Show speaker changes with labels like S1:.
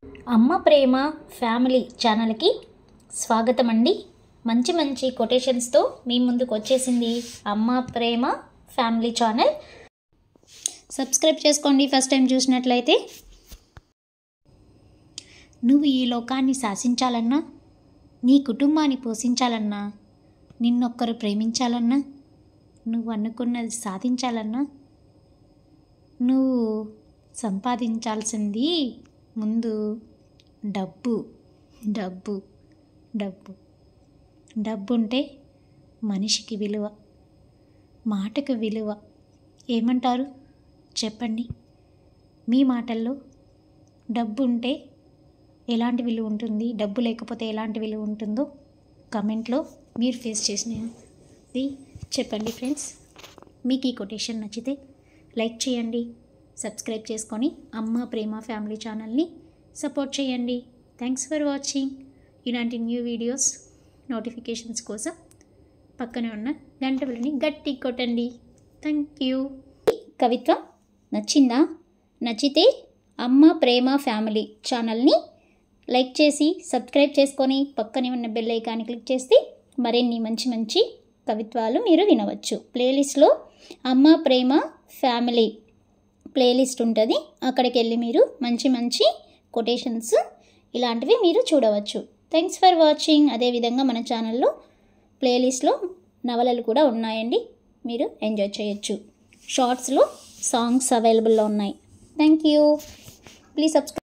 S1: అమ్మ ప్రేమ ఫ్యామిలీ ఛానల్కి స్వాగతం అండి. మంచి మంచి కొటేషన్స్తో మీ ముందుకు వచ్చేసింది అమ్మ ప్రేమ ఫ్యామిలీ ఛానల్. సబ్స్క్రైబ్ చేసుకోండి ఫస్ట్ టైం చూసినట్లయితే. నువ్వు ఈ లోకాన్ని శాసించాలన్నా, నీ కుటుంబాన్ని పోషించాలన్నా, నిన్నొక్కరు ప్రేమించాలన్నా, నువ్వు అనుకున్నది సాధించాలన్నా, నువ్వు సంపాదించాల్సింది ముందు డబ్బు డబ్బు డబ్బు డబ్బు ఉంటే మనిషికి విలువ, మాటకు విలువ. ఏమంటారు చెప్పండి? మీ మాటల్లో డబ్బు ఉంటే ఎలాంటి విలువ ఉంటుంది, డబ్బు లేకపోతే ఎలాంటి విలువ ఉంటుందో కమెంట్లో మీరు ఫేస్ చేసినది చెప్పండి ఫ్రెండ్స్. మీకు ఈ కొటేషన్ నచ్చితే లైక్ చేయండి, సబ్స్క్రైబ్ చేసుకొని అమ్మ ప్రేమ ఫ్యామిలీ ఛానల్ని సపోర్ట్ చేయండి. Thanks for watching. ఇలాంటి న్యూ వీడియోస్ నోటిఫికేషన్స్ కోసం పక్కనే ఉన్న గంట బిల్లని గట్టి కొట్టండి. Thank you. కవిత్వం నచ్చిందా? నచ్చితే అమ్మ ప్రేమ ఫ్యామిలీ ఛానల్ని లైక్ చేసి సబ్స్క్రైబ్ చేసుకొని పక్కనే ఉన్న బెల్ ఐకాన్ని క్లిక్ చేస్తే మరిన్ని మంచి మంచి కవిత్వాలు మీరు వినవచ్చు. ప్లేలిస్ట్లో అమ్మ ప్రేమ ఫ్యామిలీ ప్లేలిస్ట్ ఉంటుంది, అక్కడికి వెళ్ళి మీరు మంచి మంచి కొటేషన్స్ ఇలాంటివి మీరు చూడవచ్చు. Thanks for watching. అదేవిధంగా మన ఛానల్లో ప్లేలిస్ట్లో నవలలు కూడా ఉన్నాయండి, మీరు ఎంజాయ్ చేయొచ్చు. షార్ట్స్లో సాంగ్స్ అవైలబుల్లో ఉన్నాయి. Thank you. Please subscribe.